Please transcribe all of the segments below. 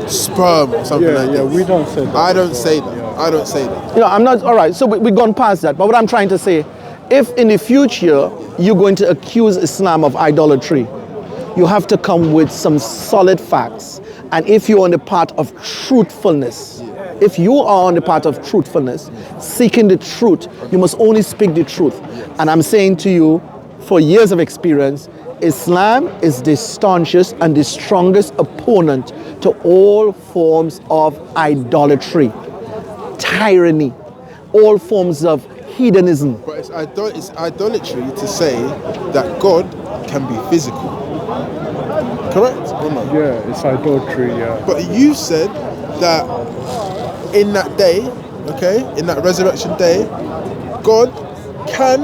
sperm or something like that. Yeah, we don't say that. I don't say that. I don't say that. You know, I'm not, all right, so we've gone past that. But what I'm trying to say, if in the future you're going to accuse Islam of idolatry, you have to come with some solid facts. And if you're on the part of truthfulness, if you are on the part of truthfulness, seeking the truth, you must only speak the truth. And I'm saying to you, for years of experience, Islam is the staunchest and the strongest opponent to all forms of idolatry, tyranny, all forms of hedonism. But it's idolatry to say that God can be physical. Correct or no? Yeah, it's idolatry, yeah. But you said that in that day, okay, in that resurrection day, God can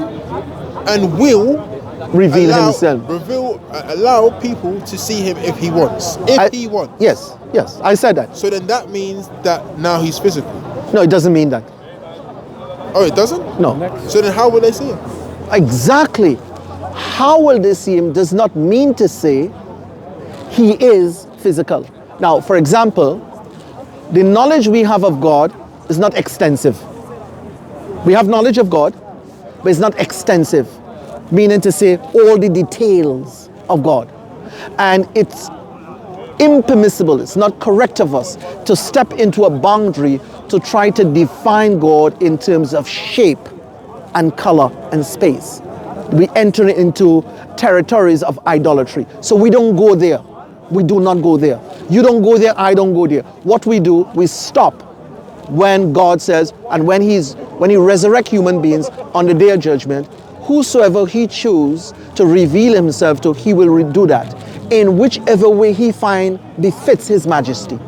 and will Reveal himself. Allow people to see him if he wants. He wants. Yes, I said that. So then that means that now he's physical. No, it doesn't mean that. Oh, it doesn't? No. So then how will they see him? Exactly. How will they see him does not mean to say he is physical. Now, for example, the knowledge we have of God is not extensive. We have knowledge of God, but it's not extensive, meaning to say all the details of God. And it's impermissible, it's not correct of us to step into a boundary to try to define God in terms of shape and color and space. We enter into territories of idolatry. So we don't go there. We do not go there. You don't go there, I don't go there. What we do, we stop when God says, and when he resurrects human beings on the day of judgment, whosoever he chooses to reveal himself to, he will do that in whichever way he find befits his majesty.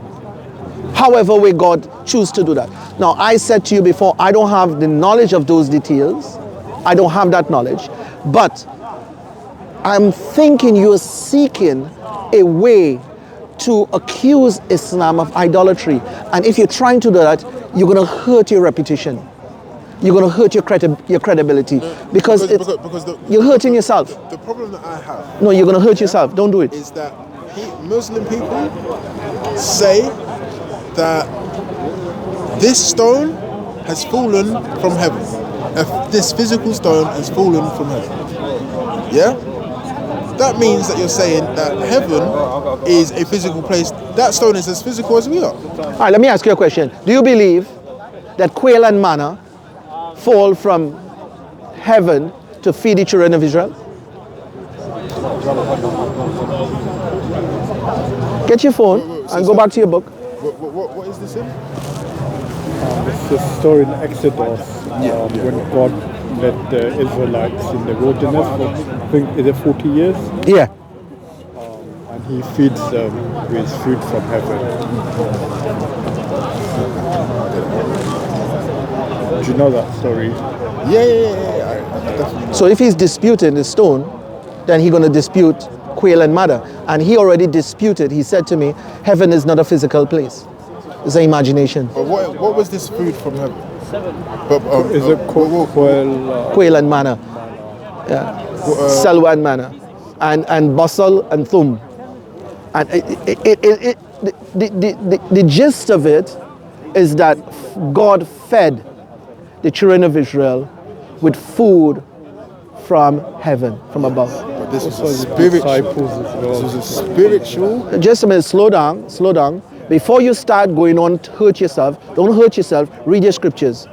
However way God chooses to do that. Now, I said to you before, I don't have the knowledge of those details. I don't have that knowledge. But I'm thinking you're seeking a way to accuse Islam of idolatry. And if you're trying to do that, you're going to hurt your reputation. You're going to hurt your credibility. Because you're hurting yourself. The problem that I have... No, you're going to hurt yourself. Don't do it. ...is that Muslim people say that this stone has fallen from heaven. This physical stone has fallen from heaven. Yeah? That means that you're saying that heaven is a physical place. That stone is as physical as we are. All right, let me ask you a question. Do you believe that quail and manna fall from heaven to feed the children of Israel? Get your phone and go back to your book. What is this in? It's a story in Exodus when God led the Israelites in the wilderness for, I think, is it 40 years? Yeah. And he feeds them with food from heaven. Do you know that story? Yeah. So if he's disputing the stone, then he's going to dispute quail and manna. And he already disputed. He said to me, heaven is not a physical place. It's an imagination. But what was this food from heaven? Is it quail? Quail and manna. Yeah. Salwa and manna. And basal and thum. And the gist of it is that God fed the children of Israel with food from heaven, from above. But this was a spiritual. Just a minute, slow down. Before you start going on to hurt yourself, don't hurt yourself, read your scriptures.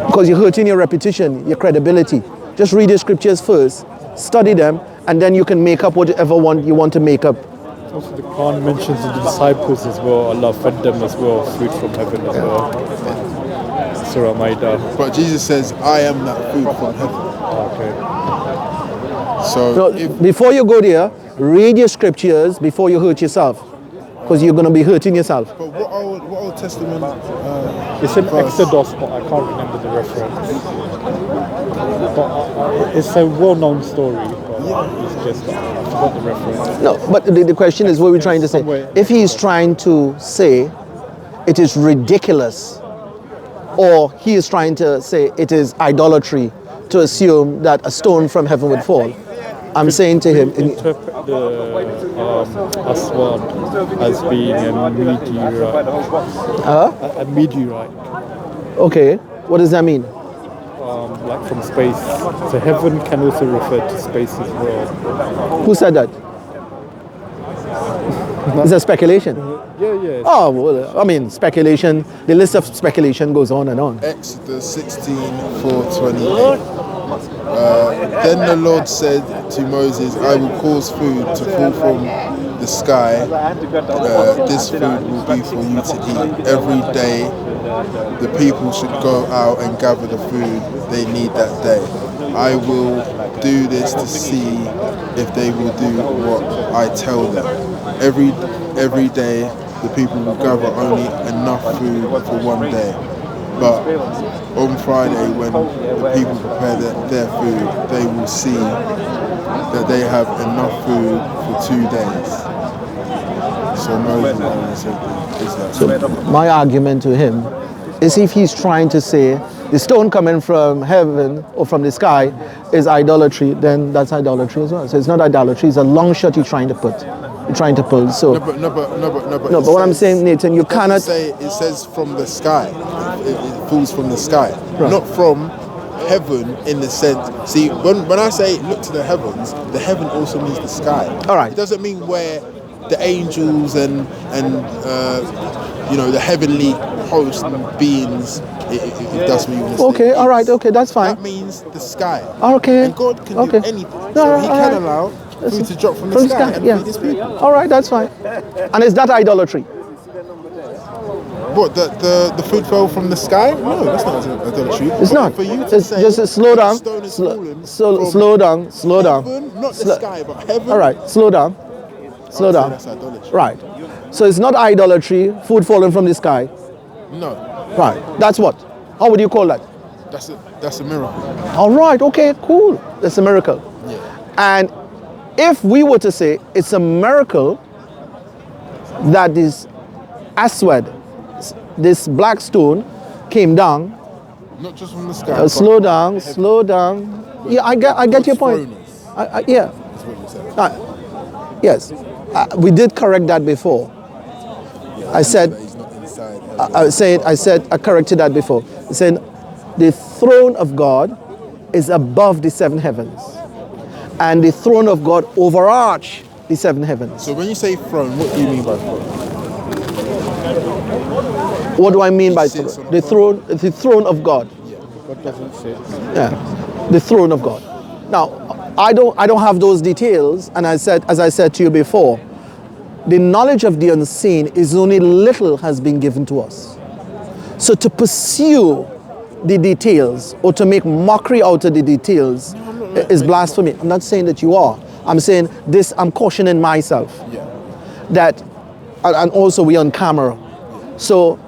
Because you're hurting your reputation, your credibility. Just read your scriptures first, study them, and then you can make up whatever you want to make up. Also, the Quran mentions the disciples as well. Allah fed them as well, food from heaven as well. Surah Ma'idah. But Jesus says, I am that food from heaven. Okay. So before you go there, read your scriptures before you hurt yourself. Because you're going to be hurting yourself. But what Old Testament? It's in Exodus, but I can't remember the reference. But it's a well-known story. But it's just I forgot the reference. No, but the question is, what we're trying to say. If he's trying to say it is ridiculous, or he is trying to say it is idolatry to assume that a stone from heaven would fall, I'm saying to him, Aswad as being a meteorite. A meteorite, Okay, what does that mean? like from space. So heaven can also refer to space as well. Who said that? Is that speculation? Yeah. Oh, well, I mean, speculation, the list of speculation goes on and on. Exodus 16:4-28. Then the Lord said to Moses, I will cause food to fall from the sky. This food will be for you to eat. Every day the people should go out and gather the food they need that day. I will do this to see if they will do what I tell them. Every day the people will gather only enough food for one day. But on Friday, when the people prepare their food, they will see that they have enough food for 2 days. So Moses said, So my argument to him is, if he's trying to say the stone coming from heaven or from the sky is idolatry, then that's idolatry as well. So it's not idolatry, it's a long shot you're trying to pull. So No, but what I'm saying, Nathan, you cannot say it says from the sky. It falls from the sky, Right. not from heaven in the sense. See, when I say look to the heavens, the heaven also means the sky. All right. It doesn't mean where the angels and the heavenly hosts and beings. If that's what you want to say. Okay, all right, okay, that's fine. That means the sky. Okay. And God can Okay. do anything. No, So He all can right. allow food to drop from the sky and feed His people. All right, that's fine. And is that idolatry? What, the food fell from the sky? No, that's not idolatry. It's not. For you to It's say just slow down. the stone is Slow fallen from slow down. Slow down. heaven, not the Slow- sky, but heaven. All right, slow down. Slow I'd say down. That's idolatry. Right. So it's not idolatry, food falling from the sky. No, Right. That's what? How would you call that? that's a miracle. All right, okay, cool. That's a miracle. Yeah. And if we were to say it's a miracle that this aswad, this black stone, came down. Not just from the sky. Slow down. Yeah, I get your point. Yeah. That's what you said. Yes. We did correct that before. I said, He's not inside. I corrected that before. I said, the throne of God is above the seven heavens, and the throne of God overarch the seven heavens. So when you say throne, what do you mean by throne? What do I mean by sits throne? on a The throne of God. God doesn't sit. Yeah, the throne of God. Now, I don't have those details, and as I said to you before, the knowledge of the unseen is only little has been given to us. So to pursue the details or to make mockery out of the details is blasphemy. I'm not saying that you are. I'm saying this. I'm cautioning myself that, and also we on camera. So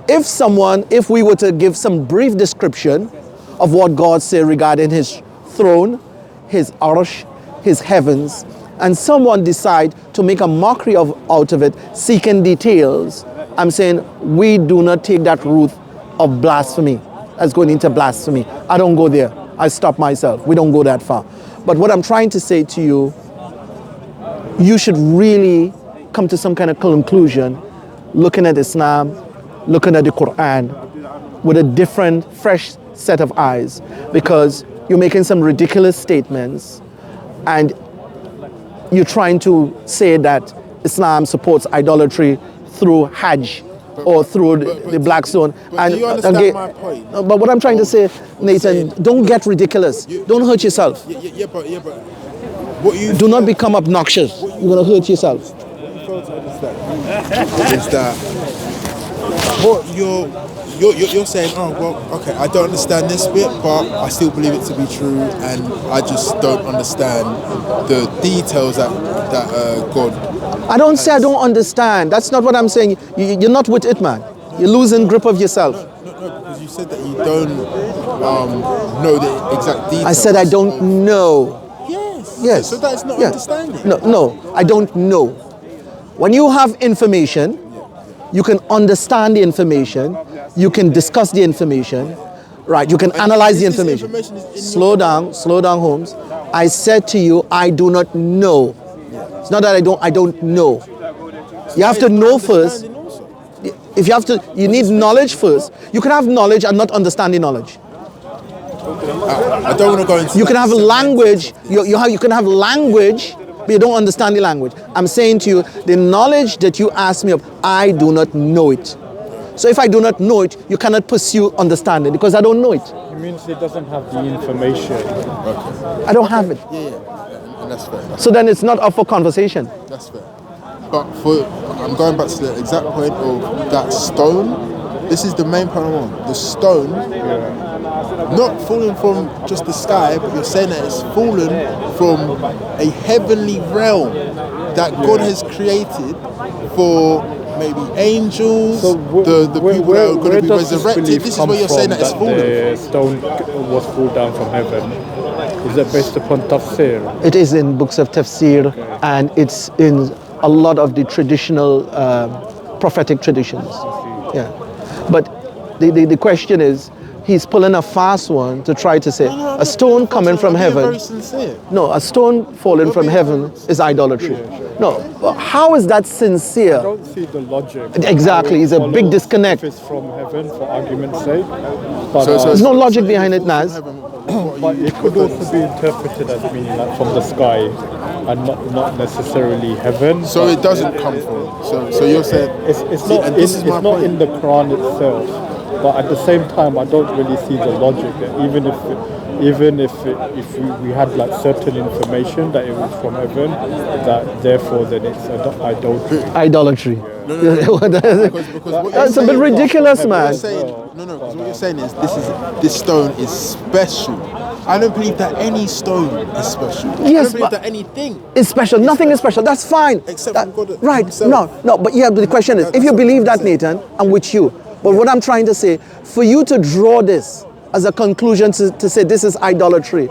if we were to give some brief description of what God said regarding His throne, His arsh, His heavens, and someone decide to make a mockery out of it, seeking details, I'm saying we do not take that route of blasphemy as going into blasphemy. I don't go there. I stop myself. We don't go that far. But what I'm trying to say to you, you should really come to some kind of conclusion looking at Islam, looking at the Quran with a different, fresh set of eyes, because you're making some ridiculous statements and you're trying to say that Islam supports idolatry through HAJJ or through the black stone. But do you understand my point? But what I'm trying to say, Nathan, don't get ridiculous. Don't hurt yourself. Yeah, but what you Do not become obnoxious. You're going to hurt yourself. fail to understand is that what you're saying, oh well, okay, I don't understand this bit, but I still believe it to be true, and I just don't understand the details that God. I don't say I don't understand. That's not what I'm saying. You're not with it, man. You're losing grip of yourself. No, because you said that you don't know the exact details. I said I don't know. Yes. So that's not Yeah. understanding. No, I don't know. When you have information, you can understand the information, you can discuss the information, right? You can analyze the this information. information is in Slow down, Holmes. I said to you, I do not know. It's not that I don't know. You have to know first. Understanding also. If you need knowledge first. You can have knowledge and not understand the knowledge. I don't want to go into. You can have a language. You can have language, but you don't understand the language. I'm saying to you, the knowledge that you ask me of, I do not know it. So if I do not know it, you cannot pursue understanding because I don't know it. It means it doesn't have the information. I don't have it. Yeah, and that's fair. So then it's not up for conversation. That's fair. But I'm going back to the exact point of that stone. This is the main point I'm on. The stone, not falling from just the sky, but you're saying that it's fallen from a heavenly realm that God has created for maybe angels, So the people that are going to be does this resurrected. belief This is come where you're saying from, that it's fallen. the stone was pulled down from heaven? Is that based upon tafsir? It is in books of tafsir and it's in a lot of the traditional prophetic traditions. Yeah. But the question is, he's pulling a fast one to try to say a stone coming from heaven. Very sincere. No, a stone falling from heaven is idolatry. No, but how is that I sincere? don't see the logic. Exactly, it's a big Follows disconnect. If it's from heaven, for argument's sake. But, There's no logic behind it, Naz. but it could also be interpreted as meaning like from the sky and not necessarily heaven. So but it doesn't come from. So you're saying It's See, not and in, this is it's my not point. in the Quran itself, but at the same time I don't really see the logic there. Even if we had like certain information that it was from heaven, that therefore then it's idolatry. Idolatry. Because what you're That's a bit saying- ridiculous, what man. you're saying, because what you're saying is this stone is special. I don't believe that any stone is special. I Yes, don't believe but- that anything. It's special. Nothing is special. That's fine. Except That- from God right. himself. No. But yeah, the question is, if you That's believe what that, I'm saying. Nathan, I'm with you. But what I'm trying to say, for you to draw this as a conclusion to say this is idolatry,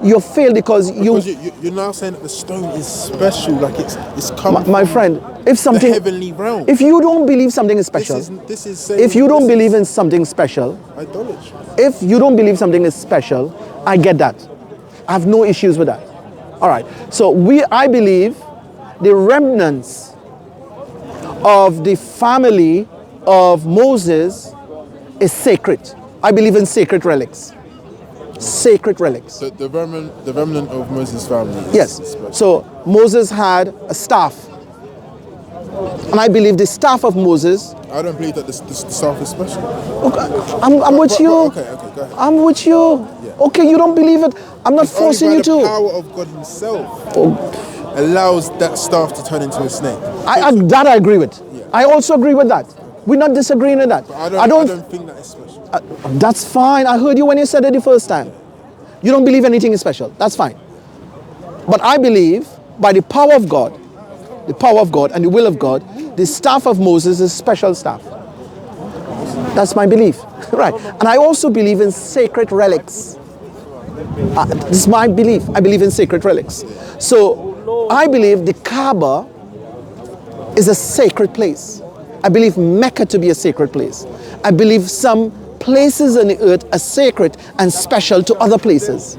you fail because Because you're now saying that the stone is special, like it's come my from friend, if something, the heavenly realm. if you don't believe something is special, This is saying if you don't this believe is in something special, idolatry. if you don't believe something is special, I get that. I have no issues with that. All right. So I believe the remnants of the family of Moses is sacred. I believe in sacred relics. Sacred relics. The remnant of Moses' family. Yes. is special. So Moses had a staff. And I believe the staff of Moses, I don't believe that the staff is special. I'm with you. Okay, go ahead. I'm with you. Okay, you don't believe it. I'm not forcing Only you by the to. power of God himself allows that staff to turn into a snake. That I agree with. I also agree with that. We're not disagreeing with that. I don't think that is special. That's fine. I heard you when you said it the first time. You don't believe anything is special. That's fine. But I believe by the power of God and the will of God, the staff of Moses is special staff. That's my belief. Right. And I also believe in sacred relics. This is my belief. I believe in sacred relics. So I believe the Kaaba is a sacred place. I believe Mecca to be a sacred place. I believe some places on the earth are sacred and special to other places.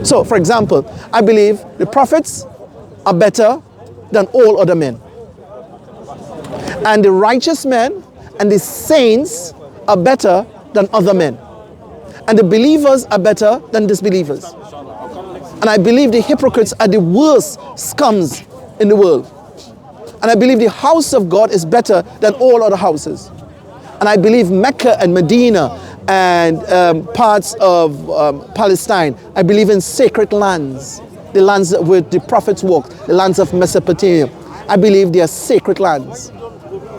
So, for example, I believe the prophets are better than all other men. And the righteous men and the saints are better than other men. And the believers are better than disbelievers. And I believe the hypocrites are the worst scums in the world. And I believe the house of God is better than all other houses. And I believe Mecca and Medina and parts of Palestine, I believe in sacred lands, the lands where the prophets walked, the lands of Mesopotamia. I believe they are sacred lands.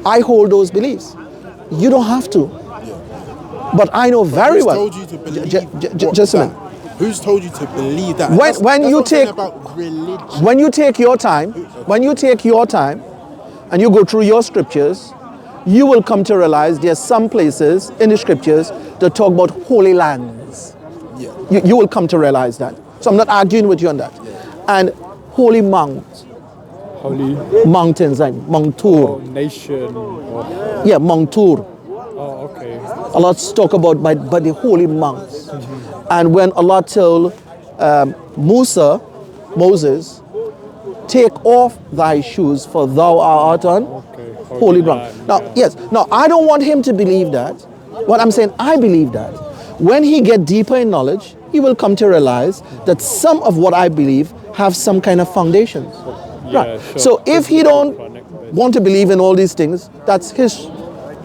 I hold those beliefs. You don't have to. But I know very well. Who's told you to believe just a minute. Who's told you to believe that? When you what I'm saying take about religion. when you take your time, and you go through your scriptures, you will come to realize there are some places in the scriptures that talk about holy lands. Yeah. You will come to realize that. So I'm not arguing with you on that. And holy mountains, Holy like Mount Tur. nation. Or, Yeah, Mount Tur. oh, okay. Allah talk about by the holy mounts. And when Allah told Moses take off thy shoes, for thou art on holy ground. Now, yes, now I don't want him to believe that. What I'm saying, I believe that. When he get deeper in knowledge, he will come to realize that some of what I believe have some kind of foundations. Right. Sure. So if he don't want to believe in all these things, that's his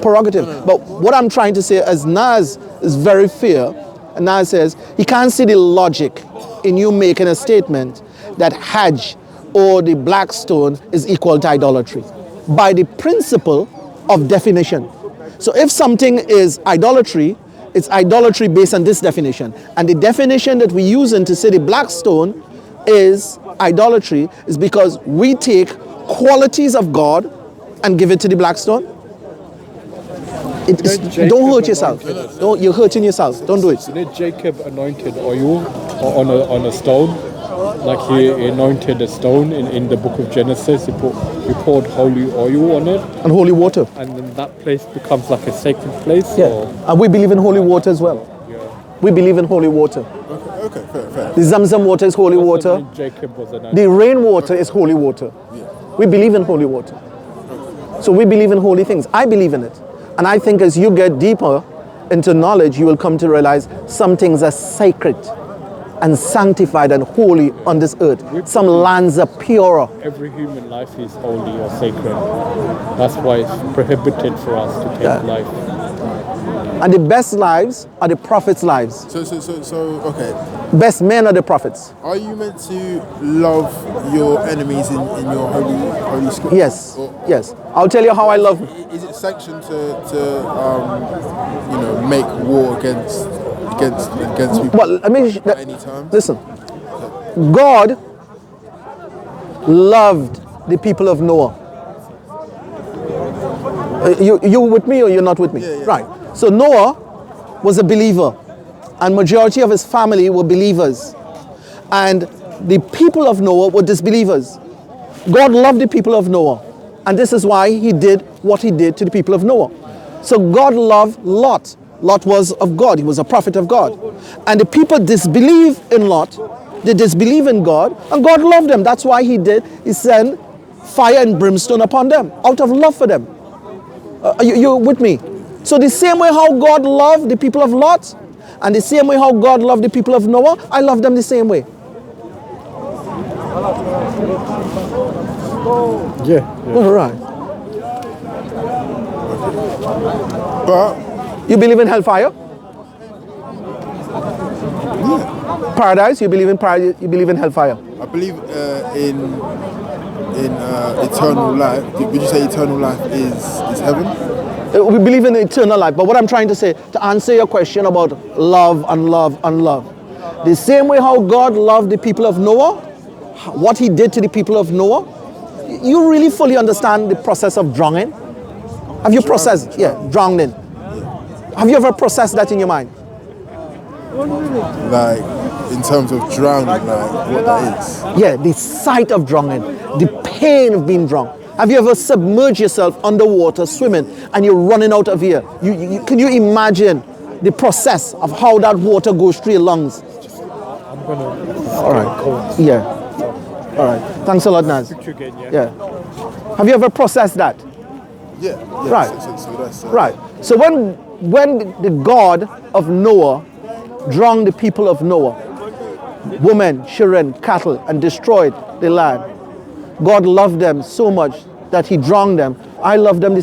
prerogative. But what I'm trying to say, as Naz is very fair, and Naz says he can't see the logic in you making a statement that Hajj or the black stone is equal to idolatry by the principle of definition. So if something is idolatry, it's idolatry based on this definition. And the definition that we're using to say the black stone is idolatry is because we take qualities of God and give it to the black stone. Don't hurt yourself. You're hurting yourself. Don't do it. Jacob anointed oil on a stone, like he anointed a stone in the book of Genesis. He poured holy oil on it. And holy water. And then that place becomes like a sacred place? Yeah. Or? And we believe in holy water as well. Yeah. We believe in holy water. Okay, fair. The Zamzam water is holy water. Jacob was anointed. The rainwater is holy water. Yeah. We believe in holy water. So we believe in holy things. I believe in it. And I think as you get deeper into knowledge, you will come to realize some things are sacred and sanctified and holy on this earth. Some lands are purer. Every human life is holy or sacred. That's why it's prohibited for us to take life. And the best lives are the prophets' lives. So, okay. Best men are the prophets. Are you meant to love your enemies in your holy scripture? Yes, yes. I'll tell you how I love. Is it sanctioned to make war against people? Well, I mean, at any time? Listen. God loved the people of Noah. You with me or you're not with me? Yeah. Right. So Noah was a believer, and majority of his family were believers, and the people of Noah were disbelievers. God loved the people of Noah, and this is why he did what he did to the people of Noah. So God loved Lot. Lot was of God. He was a prophet of God. And the people disbelieve in Lot. They disbelieve in God, and God loved them. That's why he sent fire and brimstone upon them out of love for them. You with me? So the same way how God loved the people of Lot, and the same way how God loved the people of Noah, I love them the same way. Yeah. All right. But You believe in hellfire? Paradise? You believe in paradise? You believe in hellfire? I believe in eternal life. Would you say eternal life is heaven? We believe in eternal life. But what I'm trying to say, to answer your question about love and love and love, the same way how God loved the people of Noah, what he did to the people of Noah, you really fully understand the process of drowning? Have you processed? Yeah, drowning. Have you ever processed that in your mind? Like, in terms of drowning, like what that is? Yeah, the sight of drowning, the pain of being drowned. Have you ever submerged yourself underwater swimming and you're running out of air? Can you imagine the process of how that water goes through your lungs? All right. Yeah. All right. Thanks a lot, Naz. Yeah. Have you ever processed that? Yeah. Right. So that's Right. So when the God of Noah drowned the people of Noah, women, children, cattle, and destroyed the land, God loved them so much that he drowned them. I love them the